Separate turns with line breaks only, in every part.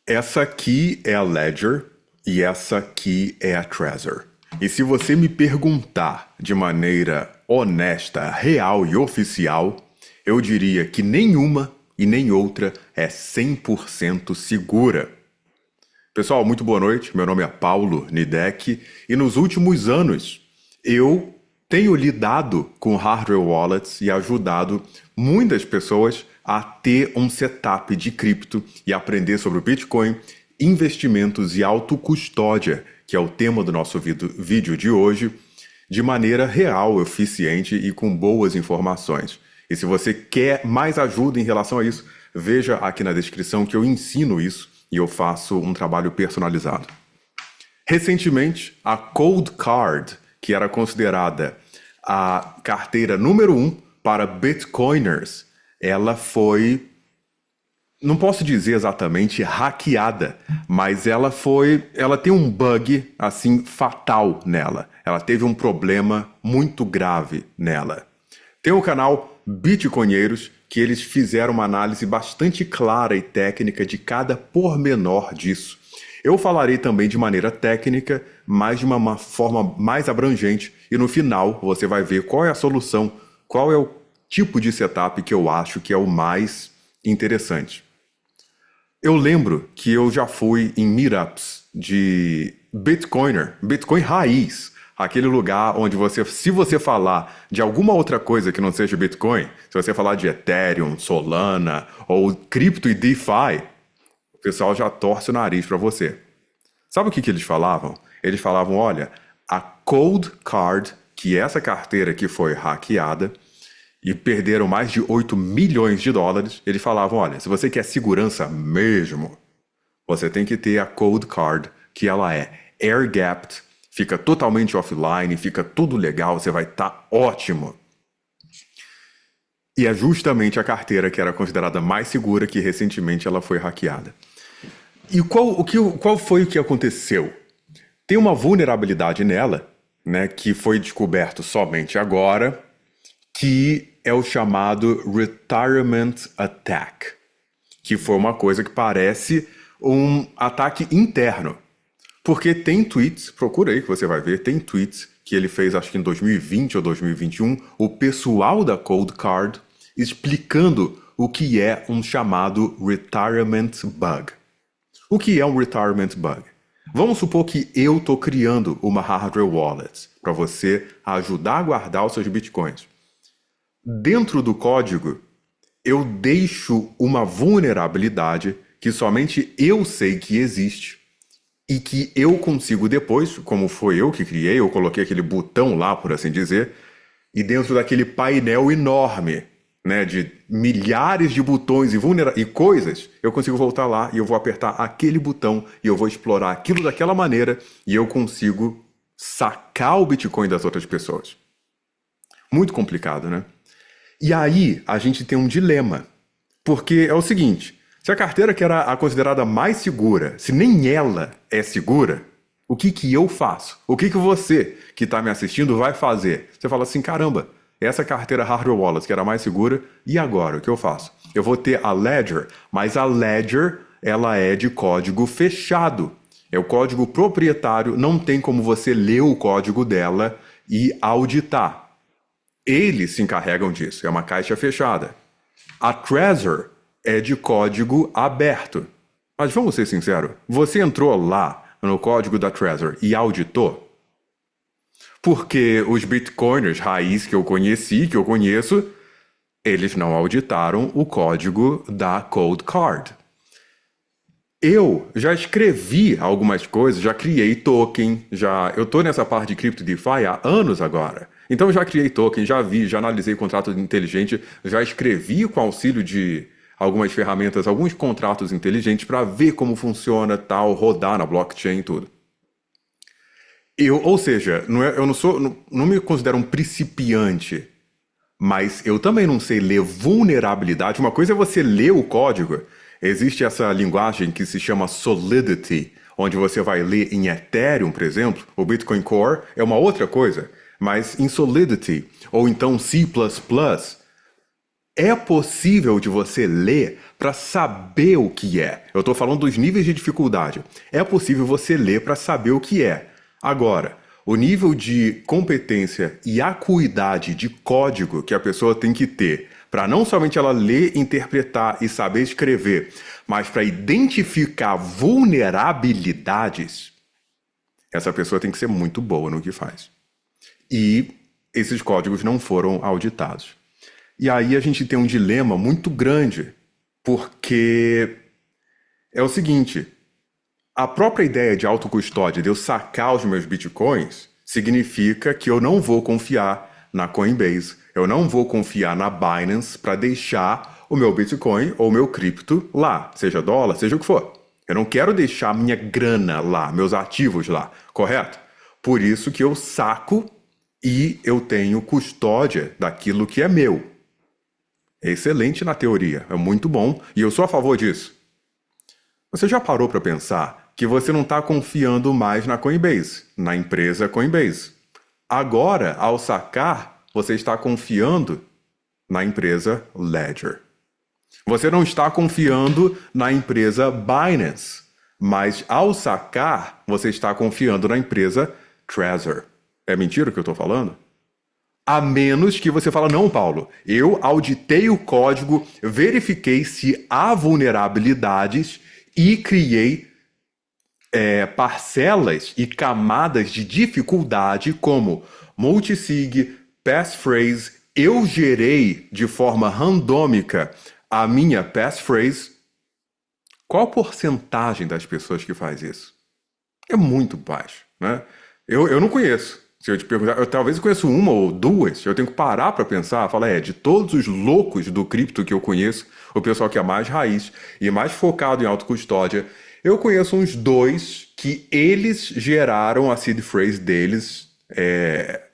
Essa aqui é a Ledger e essa aqui é a Trezor. E se você me perguntar de maneira honesta, real e oficial, eu diria que nenhuma e nem outra é 100% segura. Pessoal, muito boa noite. Meu nome é Paulo Nidek e nos últimos anos eu tenho lidado com hardware wallets e ajudado muitas pessoas a ter um setup de cripto e aprender sobre o Bitcoin, investimentos e autocustódia, que é o tema do nosso vídeo de hoje, de maneira real, eficiente e com boas informações. E se você quer mais ajuda em relação a isso, veja aqui na descrição que eu ensino isso e eu faço um trabalho personalizado. Recentemente, a Cold Card, que era considerada a carteira número 1 para Bitcoiners, ela foi, não posso dizer exatamente hackeada, mas ela tem um bug assim fatal nela. Ela teve um problema muito grave nela. Tem o canal Bitcoinheiros, que eles fizeram uma análise bastante clara e técnica de cada pormenor disso. Eu falarei também de maneira técnica, mas de uma forma mais abrangente, e no final você vai ver qual é a solução, qual é o tipo de setup que eu acho que é o mais interessante. Eu lembro que eu já fui em meetups de Bitcoiner, Bitcoin raiz, aquele lugar onde se você falar de alguma outra coisa que não seja Bitcoin, se você falar de Ethereum, Solana ou cripto e DeFi, o pessoal já torce o nariz para você. Sabe o que eles falavam? Eles falavam, olha, a Cold Card, que é essa carteira que foi hackeada, e perderam mais de 8 milhões de dólares, eles falavam, olha, se você quer segurança mesmo, você tem que ter a Cold Card, que ela é air-gapped, fica totalmente offline, fica tudo legal, você vai estar ótimo. E é justamente a carteira que era considerada mais segura que recentemente ela foi hackeada. E qual foi o que aconteceu? Tem uma vulnerabilidade nela, né, que foi descoberto somente agora, que é o chamado Retirement Attack, que foi uma coisa que parece um ataque interno. Porque tem tweets, procura aí que você vai ver, tem tweets que ele fez acho que em 2020 ou 2021, o pessoal da Cold Card explicando o que é um chamado Retirement Bug. O que é um Retirement Bug? Vamos supor que eu estou criando uma hardware wallet para você ajudar a guardar os seus bitcoins. Dentro do código, eu deixo uma vulnerabilidade que somente eu sei que existe e que eu consigo depois, como foi eu que criei, eu coloquei aquele botão lá, por assim dizer, e dentro daquele painel enorme, né, de milhares de botões e coisas, eu consigo voltar lá e eu vou apertar aquele botão e eu vou explorar aquilo daquela maneira e eu consigo sacar o Bitcoin das outras pessoas. Muito complicado, né? E aí a gente tem um dilema, porque é o seguinte, se a carteira que era a considerada mais segura, se nem ela é segura, o que eu faço? O que você que está me assistindo vai fazer? Você fala assim, caramba, essa carteira hardware wallet que era mais segura, e agora? O que eu faço? Eu vou ter a Ledger, mas a Ledger ela é de código fechado. É o código proprietário, não tem como você ler o código dela e auditar. Eles se encarregam disso, é uma caixa fechada. A Trezor é de código aberto. Mas vamos ser sinceros, você entrou lá no código da Trezor e auditou? Porque os bitcoiners raiz que eu conheci, que eu conheço, eles não auditaram o código da Cold Card. Eu já escrevi algumas coisas, já criei token, eu tô nessa parte de Crypto DeFi há anos agora. Então já criei token, já analisei contrato inteligente, já escrevi com auxílio de algumas ferramentas, alguns contratos inteligentes para ver como funciona tal, rodar na blockchain e tudo. Ou seja, não me considero um principiante, mas eu também não sei ler vulnerabilidade. Uma coisa é você ler o código. Existe essa linguagem que se chama Solidity, onde você vai ler em Ethereum, por exemplo, o Bitcoin Core é uma outra coisa, mas em Solidity, ou então C++, É possível de você ler para saber o que é. Eu estou falando dos níveis de dificuldade. É possível você ler para saber o que é. Agora, o nível de competência e acuidade de código que a pessoa tem que ter para não somente ela ler, interpretar e saber escrever, mas para identificar vulnerabilidades, essa pessoa tem que ser muito boa no que faz. E esses códigos não foram auditados. E aí a gente tem um dilema muito grande, porque é o seguinte, a própria ideia de autocustódia, de eu sacar os meus bitcoins, significa que eu não vou confiar na Coinbase, eu não vou confiar na Binance para deixar o meu bitcoin ou o meu cripto lá, seja dólar, seja o que for. Eu não quero deixar minha grana lá, meus ativos lá, correto? Por isso que eu saco e eu tenho custódia daquilo que é meu. É excelente na teoria, é muito bom e eu sou a favor disso. Você já parou para pensar que você não está confiando mais na Coinbase, na empresa Coinbase? Agora, ao sacar, você está confiando na empresa Ledger. Você não está confiando na empresa Binance, mas ao sacar, você está confiando na empresa Trezor. É mentira o que eu estou falando? A menos que você fala, não, Paulo, eu auditei o código, verifiquei se há vulnerabilidades e criei parcelas e camadas de dificuldade como multisig, passphrase. Eu gerei de forma randômica a minha passphrase. Qual a porcentagem das pessoas que faz isso? É muito baixo, né? Eu não conheço. Se eu te perguntar, talvez eu conheço uma ou duas, eu tenho que parar para pensar, falar, de todos os loucos do cripto que eu conheço, o pessoal que é mais raiz e mais focado em autocustódia, eu conheço uns dois que eles geraram a seed phrase deles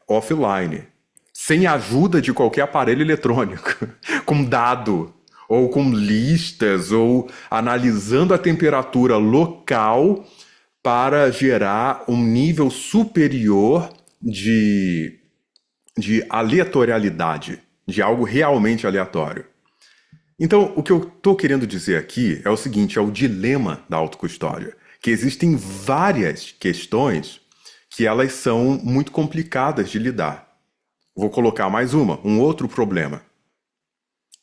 offline, sem ajuda de qualquer aparelho eletrônico, com dado, ou com listas, ou analisando a temperatura local para gerar um nível superior de aleatoriedade, de algo realmente aleatório. Então, o que eu estou querendo dizer aqui é o seguinte, é o dilema da autocustódia, que existem várias questões que elas são muito complicadas de lidar. Vou colocar mais um outro problema.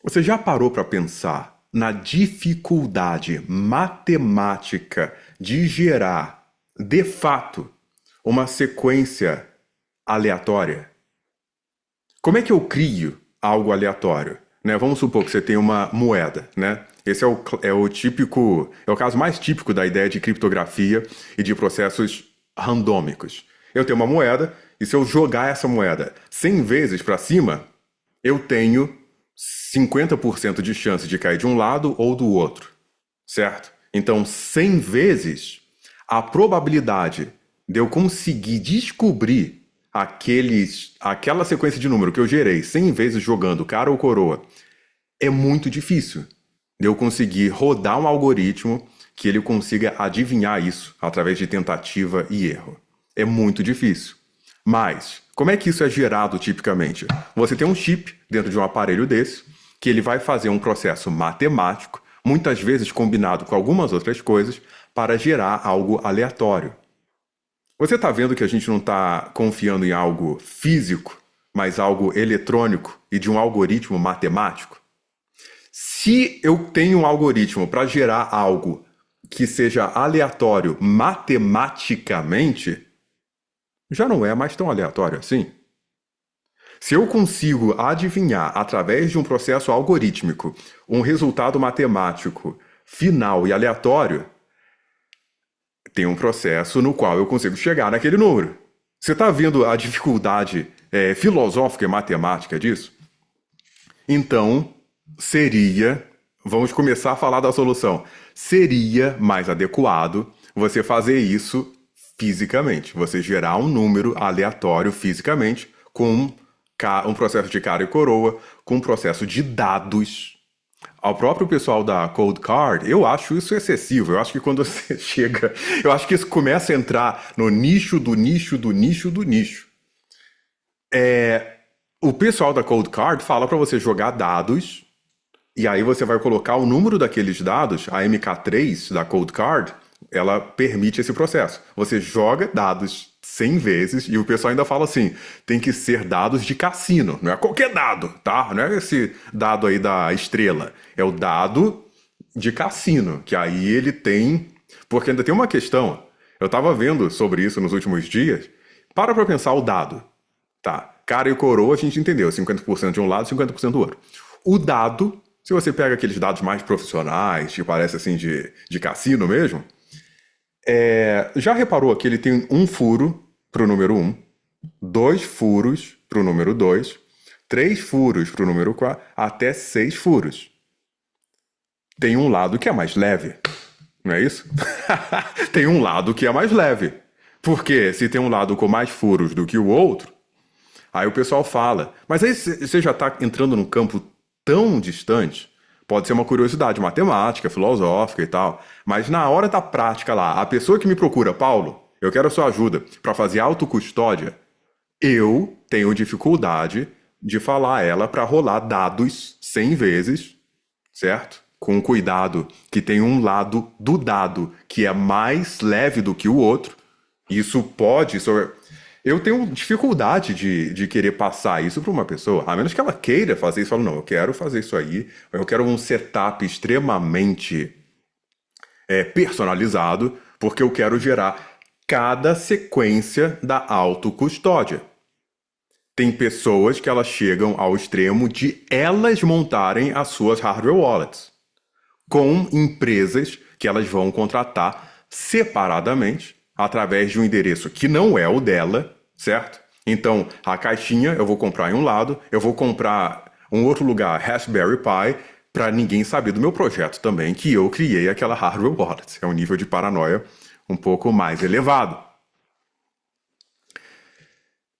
Você já parou para pensar na dificuldade matemática de gerar, de fato, uma sequência aleatória? Como é que eu crio algo aleatório? Né? Vamos supor que você tem uma moeda, né? Esse é o caso mais típico da ideia de criptografia e de processos randômicos. Eu tenho uma moeda e se eu jogar essa moeda 100 vezes para cima, eu tenho 50% de chance de cair de um lado ou do outro, certo? Então, 100 vezes, a probabilidade de eu conseguir descobrir aquela sequência de número que eu gerei 100 vezes jogando cara ou coroa é muito difícil de eu conseguir rodar um algoritmo que ele consiga adivinhar isso através de tentativa e erro. É muito difícil. Mas, como é que isso é gerado tipicamente? Você tem um chip dentro de um aparelho desse, que ele vai fazer um processo matemático, muitas vezes combinado com algumas outras coisas, para gerar algo aleatório. Você está vendo que a gente não está confiando em algo físico, mas algo eletrônico e de um algoritmo matemático? Se eu tenho um algoritmo para gerar algo que seja aleatório matematicamente, já não é mais tão aleatório assim. Se eu consigo adivinhar, através de um processo algorítmico, um resultado matemático final e aleatório, tem um processo no qual eu consigo chegar naquele número. Você está vendo a dificuldade filosófica e matemática disso? Então, vamos começar a falar da solução, seria mais adequado você fazer isso fisicamente, você gerar um número aleatório fisicamente com um processo de cara e coroa, com um processo de dados. Ao próprio pessoal da Cold Card, eu acho isso excessivo. Eu acho que quando você chega... Eu acho que isso começa a entrar no nicho do nicho do nicho do nicho. O pessoal da Cold Card fala para você jogar dados E aí você vai colocar o número daqueles dados, a MK3 da Cold Card, ela permite esse processo. Você joga dados 100 vezes e o pessoal ainda fala assim, tem que ser dados de cassino, não é qualquer dado, tá? Não é esse dado aí da estrela, é o dado de cassino, que aí ele tem... Porque ainda tem uma questão, eu tava vendo sobre isso nos últimos dias, para pra pensar o dado, tá? Cara e coroa a gente entendeu, 50% de um lado, 50% do outro. O dado, se você pega aqueles dados mais profissionais, que parece assim de cassino mesmo, já reparou que ele tem um furo pro número 1, dois furos pro número 2, três furos pro número 4, até 6 furos. Tem um lado que é mais leve, não é isso? Tem um lado que é mais leve. Porque se tem um lado com mais furos do que o outro, aí o pessoal fala. Mas aí você já está entrando num campo tão distante. Pode ser uma curiosidade matemática, filosófica e tal. Mas na hora da prática lá, a pessoa que me procura, Paulo, eu quero a sua ajuda para fazer autocustódia, eu tenho dificuldade de falar ela para rolar dados 100 vezes, certo? Com cuidado, que tem um lado do dado que é mais leve do que o outro. Isso pode... Eu tenho dificuldade de querer passar isso para uma pessoa, a menos que ela queira fazer isso. Fala, não, eu quero fazer isso aí, eu quero um setup extremamente personalizado, porque eu quero gerar cada sequência da autocustódia. Tem pessoas que elas chegam ao extremo de elas montarem as suas hardware wallets, com empresas que elas vão contratar separadamente, através de um endereço que não é o dela, certo? Então, a caixinha eu vou comprar em um lado, eu vou comprar um outro lugar, Raspberry Pi, para ninguém saber do meu projeto também, que eu criei aquela hardware wallet. É um nível de paranoia um pouco mais elevado.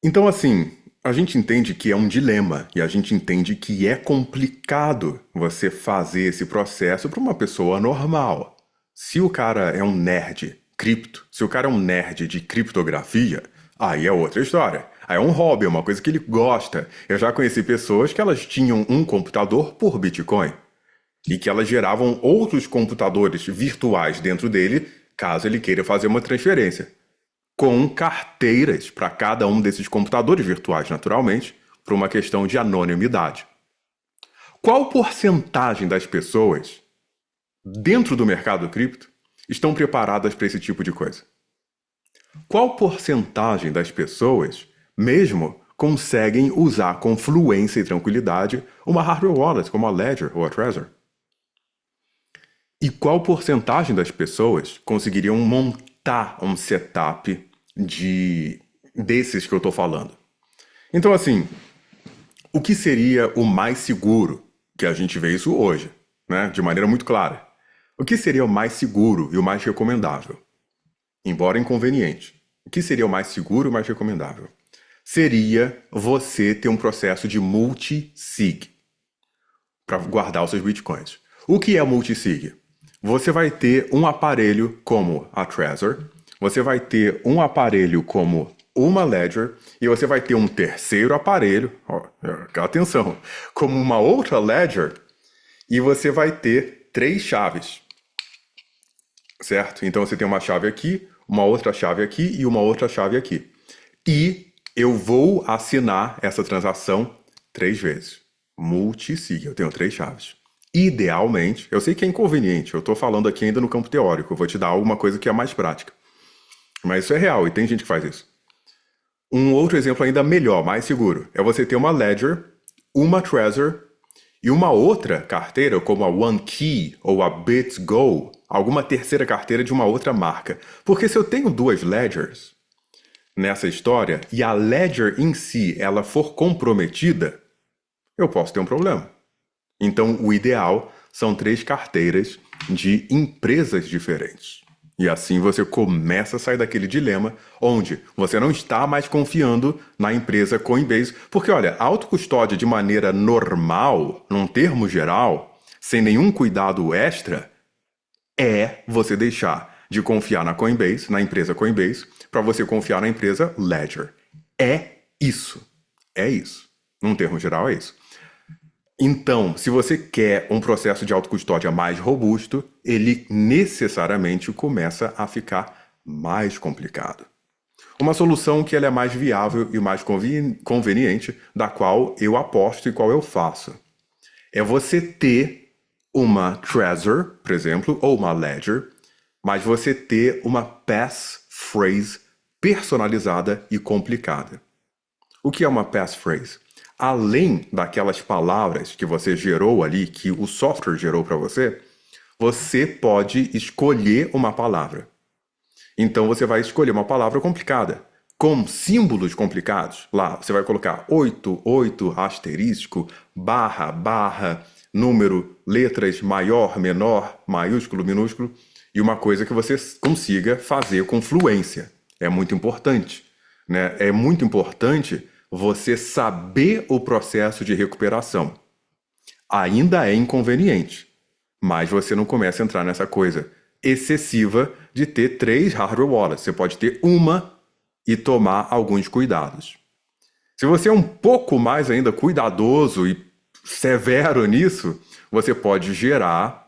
Então, assim, a gente entende que é um dilema e a gente entende que é complicado você fazer esse processo para uma pessoa normal. Se o cara é um nerd cripto, se o cara é um nerd de criptografia, aí é outra história. Aí é um hobby, é uma coisa que ele gosta. Eu já conheci pessoas que elas tinham um computador por Bitcoin e que elas geravam outros computadores virtuais dentro dele, caso ele queira fazer uma transferência, com carteiras para cada um desses computadores virtuais, naturalmente, por uma questão de anonimidade. Qual porcentagem das pessoas dentro do mercado cripto estão preparadas para esse tipo de coisa? Qual porcentagem das pessoas, mesmo, conseguem usar com fluência e tranquilidade uma hardware wallet como a Ledger ou a Trezor? E qual porcentagem das pessoas conseguiriam montar um setup desses que eu estou falando? Então, assim, o que seria o mais seguro? Que a gente vê isso hoje, né? De maneira muito clara. O que seria o mais seguro e o mais recomendável? Embora inconveniente. O que seria o mais seguro e o mais recomendável? Seria você ter um processo de multi-sig para guardar os seus bitcoins. O que é multi-sig? Você vai ter um aparelho como a Trezor, você vai ter um aparelho como uma Ledger e você vai ter um terceiro aparelho, atenção, como uma outra Ledger, e você vai ter 3 chaves, certo? Então você tem uma chave aqui, uma outra chave aqui e uma outra chave aqui. E eu vou assinar essa transação 3 vezes. Multi-sig, eu tenho 3 chaves. Idealmente, eu sei que é inconveniente, eu estou falando aqui ainda no campo teórico, eu vou te dar alguma coisa que é mais prática. Mas isso é real e tem gente que faz isso. Um outro exemplo ainda melhor, mais seguro, é você ter uma Ledger, uma Trezor e uma outra carteira, como a OneKey ou a BitGo, alguma terceira carteira de uma outra marca. Porque se eu tenho 2 Ledgers nessa história e a Ledger em si ela for comprometida, eu posso ter um problema. Então, o ideal são 3 carteiras de empresas diferentes. E assim você começa a sair daquele dilema onde você não está mais confiando na empresa Coinbase. Porque, olha, a autocustódia de maneira normal, num termo geral, sem nenhum cuidado extra, é você deixar de confiar na Coinbase, na empresa Coinbase, para você confiar na empresa Ledger. É isso. É isso. Num termo geral, é isso. Então, se você quer um processo de autocustódia mais robusto, ele necessariamente começa a ficar mais complicado. Uma solução que ela é mais viável e mais conveniente, da qual eu aposto e qual eu faço, é você ter uma Trezor, por exemplo, ou uma Ledger, mas você ter uma passphrase personalizada e complicada. O que é uma passphrase? Além daquelas palavras que você gerou ali, que o software gerou para você, você pode escolher uma palavra. Então você vai escolher uma palavra complicada, com símbolos complicados. Lá você vai colocar 88, asterisco, barra, barra, número, letras, maior, menor, maiúsculo, minúsculo, e uma coisa que você consiga fazer com fluência. É muito importante, né? É muito importante você saber o processo de recuperação. Ainda é inconveniente, mas você não começa a entrar nessa coisa excessiva de ter 3 hardware wallets. Você pode ter uma e tomar alguns cuidados. Se você é um pouco mais ainda cuidadoso e severo nisso, você pode gerar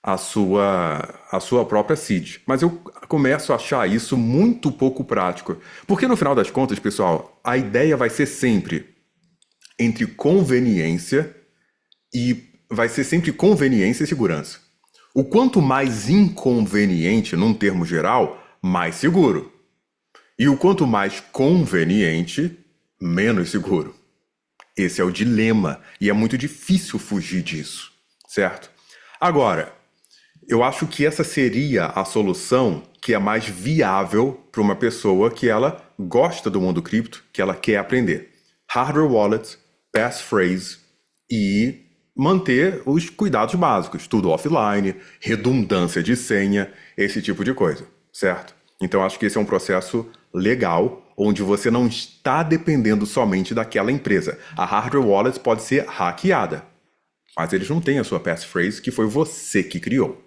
a sua própria seed. Mas eu começo a achar isso muito pouco prático. Porque no final das contas, pessoal, a ideia vai ser sempre entre conveniência e vai ser sempre conveniência e segurança. O quanto mais inconveniente, num termo geral, mais seguro. E o quanto mais conveniente, menos seguro. Esse é o dilema e é muito difícil fugir disso, certo? Agora, eu acho que essa seria a solução que é mais viável para uma pessoa que ela gosta do mundo cripto, que ela quer aprender. Hardware wallets, passphrase e manter os cuidados básicos, tudo offline, redundância de senha, esse tipo de coisa, certo? Então acho que esse é um processo legal, onde você não está dependendo somente daquela empresa. A hardware wallet pode ser hackeada, mas eles não têm a sua passphrase, que foi você que criou,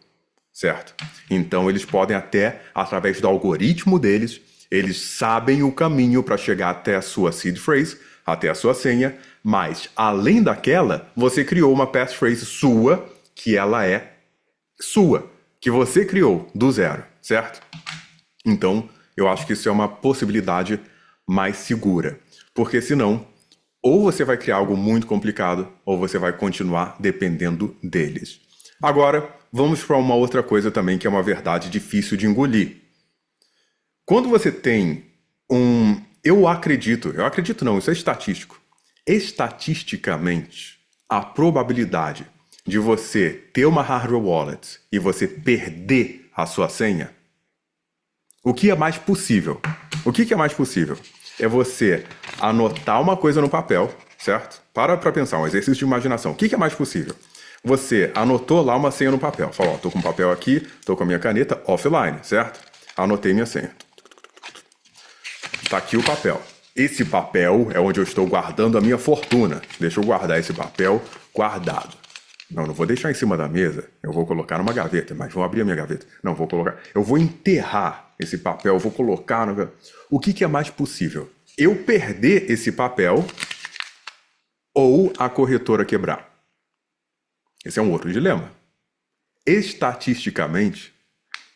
certo? Então eles podem até, através do algoritmo deles, eles sabem o caminho para chegar até a sua seed phrase, até a sua senha, mas além daquela, você criou uma passphrase sua, que ela é sua, que você criou do zero, certo? Então, eu acho que isso é uma possibilidade mais segura, porque senão, ou você vai criar algo muito complicado, ou você vai continuar dependendo deles. Agora, vamos para uma outra coisa também que é uma verdade difícil de engolir. Quando você tem um... Eu acredito não, isso é estatístico. Estatisticamente, a probabilidade de você ter uma hardware wallet e você perder a sua senha, o que é mais possível? O que é mais possível? É você anotar uma coisa no papel, certo? Para pensar, um exercício de imaginação. O que é mais possível? Você anotou lá uma senha no papel. Falou, ó, tô com o papel aqui, tô com a minha caneta offline, certo? Anotei minha senha. Tá aqui o papel. Esse papel é onde eu estou guardando a minha fortuna. Deixa eu guardar esse papel guardado. Não vou deixar em cima da mesa. Eu vou colocar numa gaveta, mas vou abrir a minha gaveta. Não, vou colocar. Eu vou enterrar esse papel, eu vou colocar no... O que é mais possível? Eu perder esse papel ou a corretora quebrar? Esse é um outro dilema. Estatisticamente,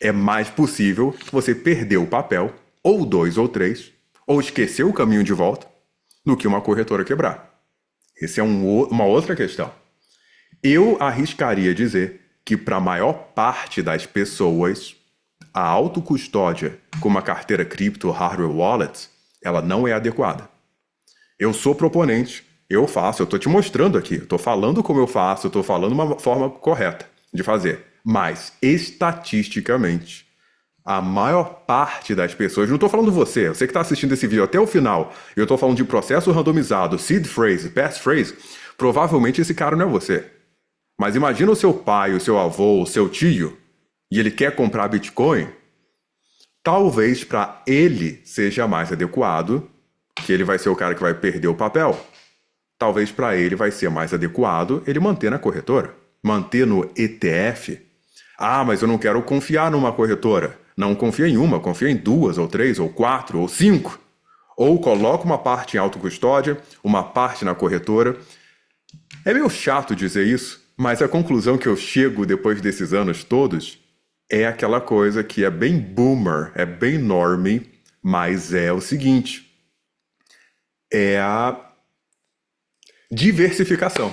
é mais possível você perder o papel, ou 2 ou 3, ou esquecer o caminho de volta, do que uma corretora quebrar. Essa é uma outra questão. Eu arriscaria dizer que para a maior parte das pessoas, a autocustódia com uma carteira cripto hardware wallet, ela não é adequada. Eu sou proponente, eu faço, eu estou te mostrando aqui, eu estou falando como eu faço, eu estou falando uma forma correta de fazer. Mas, estatisticamente, a maior parte das pessoas, não estou falando você que está assistindo esse vídeo até o final, eu estou falando de processo randomizado, seed phrase, passphrase, provavelmente esse cara não é você. Mas imagina o seu pai, o seu avô, o seu tio, e ele quer comprar Bitcoin, talvez para ele seja mais adequado, que ele vai ser o cara que vai perder o papel. Talvez para ele vai ser mais adequado ele manter na corretora, manter no ETF. Ah, mas eu não quero confiar numa corretora. Não confia em uma, confia em 2, ou 3, ou 4, ou 5. Ou coloca uma parte em autocustódia, uma parte na corretora. É meio chato dizer isso, mas a conclusão que eu chego depois desses anos todos é aquela coisa que é bem boomer, é bem normie, mas é o seguinte: é a diversificação.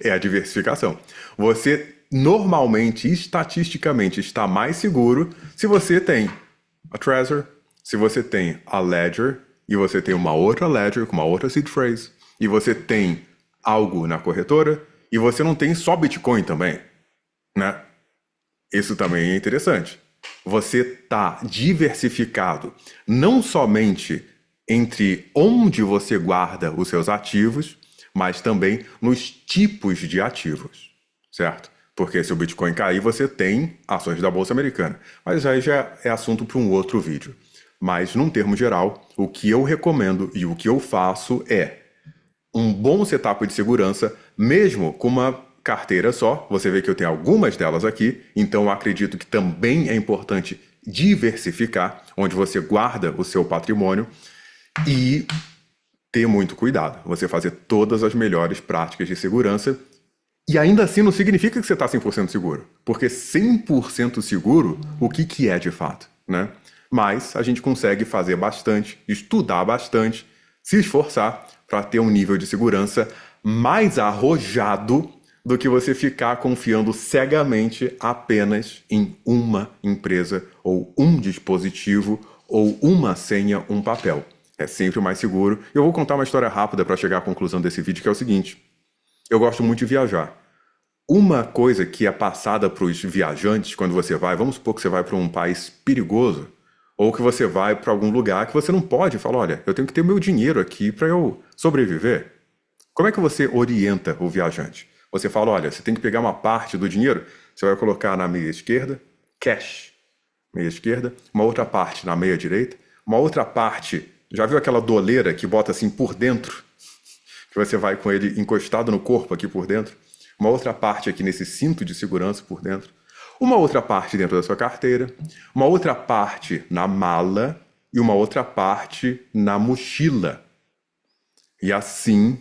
É a diversificação. Você normalmente, estatisticamente, está mais seguro se você tem a Trezor, se você tem a Ledger, e você tem uma outra Ledger com uma outra seed phrase, e você tem algo na corretora, e você não tem só Bitcoin também, né? Isso também é interessante. Você está diversificado não somente entre onde você guarda os seus ativos, mas também nos tipos de ativos, certo? Porque se o Bitcoin cair, você tem ações da Bolsa Americana. Mas aí já é assunto para um outro vídeo. Mas, num termo geral, o que eu recomendo e o que eu faço é um bom setup de segurança, mesmo com uma carteira só. Você vê que eu tenho algumas delas aqui, então eu acredito que também é importante diversificar, onde você guarda o seu patrimônio e ter muito cuidado. Você fazer todas as melhores práticas de segurança. E ainda assim não significa que você está 100% seguro. Porque 100% seguro, o que é de fato, né? Mas a gente consegue fazer bastante, estudar bastante, se esforçar para ter um nível de segurança mais arrojado do que você ficar confiando cegamente apenas em uma empresa ou um dispositivo ou uma senha, um papel. É sempre mais seguro. Eu vou contar uma história rápida para chegar à conclusão desse vídeo, que é o seguinte. Eu gosto muito de viajar. Uma coisa que é passada para os viajantes quando você vai, vamos supor que você vai para um país perigoso, ou que você vai para algum lugar que você não pode falar, olha, eu tenho que ter meu dinheiro aqui para eu sobreviver. Como é que você orienta o viajante? Você fala, olha, você tem que pegar uma parte do dinheiro, você vai colocar na meia esquerda, cash, meia esquerda, uma outra parte na meia direita, uma outra parte, já viu aquela doleira que bota assim por dentro? Que você vai com ele encostado no corpo aqui por dentro? Uma outra parte aqui nesse cinto de segurança por dentro. Uma outra parte dentro da sua carteira, uma outra parte na mala e uma outra parte na mochila. E assim,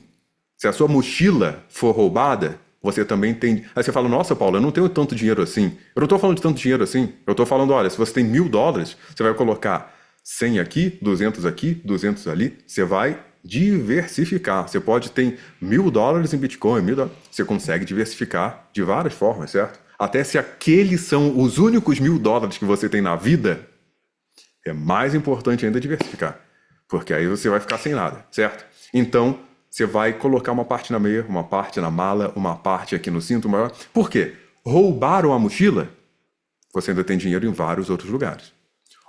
se a sua mochila for roubada, você também tem... Aí você fala, nossa, Paulo, eu não tenho tanto dinheiro assim. Eu não estou falando de tanto dinheiro assim. Eu estou falando, olha, se você tem $1.000, você vai colocar 100 aqui, 200 aqui, 200 ali. Você vai diversificar. Você pode ter $1.000 em Bitcoin, $1.000. Você consegue diversificar de várias formas, certo? Até se aqueles são os únicos $1.000 que você tem na vida, é mais importante ainda diversificar. Porque aí você vai ficar sem nada, certo? Então, você vai colocar uma parte na meia, uma parte na mala, uma parte aqui no cinto. Por quê? Roubaram a mochila? Você ainda tem dinheiro em vários outros lugares.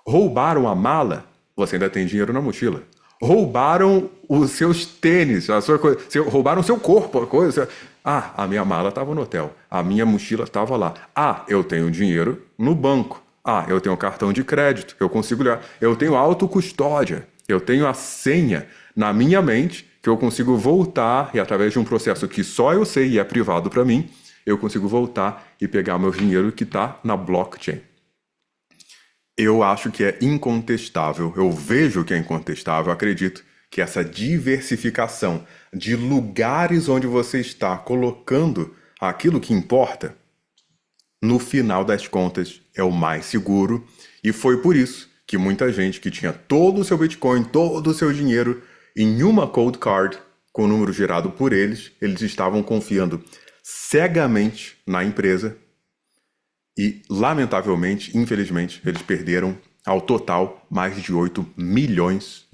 Roubaram a mala? Você ainda tem dinheiro na mochila. Roubaram os seus tênis, a sua coisa, roubaram o seu corpo, a coisa. Ah, a minha mala estava no hotel, a minha mochila estava lá. Ah, eu tenho dinheiro no banco. Ah, eu tenho cartão de crédito, eu consigo olhar. Eu tenho autocustódia, eu tenho a senha na minha mente que eu consigo voltar e através de um processo que só eu sei e é privado para mim, eu consigo voltar e pegar meu dinheiro que está na blockchain. Eu acho que é incontestável, eu vejo que é incontestável, acredito que essa diversificação de lugares onde você está colocando aquilo que importa, no final das contas, é o mais seguro. E foi por isso que muita gente que tinha todo o seu Bitcoin, todo o seu dinheiro em uma cold card, com o número gerado por eles estavam confiando cegamente na empresa. E, lamentavelmente, infelizmente, eles perderam, ao total, mais de $8 milhões.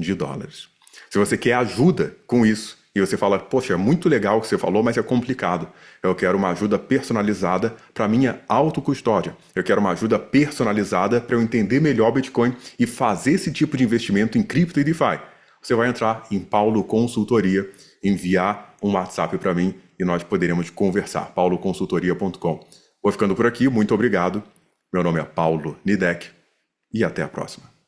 Se você quer ajuda com isso, e você fala, poxa, é muito legal o que você falou, mas é complicado. Eu quero uma ajuda personalizada para minha autocustódia. Eu quero uma ajuda personalizada para eu entender melhor Bitcoin e fazer esse tipo de investimento em cripto e DeFi. Você vai entrar em Paulo Consultoria, enviar um WhatsApp para mim e nós poderemos conversar. pauloconsultoria.com. Vou ficando por aqui, muito obrigado. Meu nome é Paulo Nidek e até a próxima.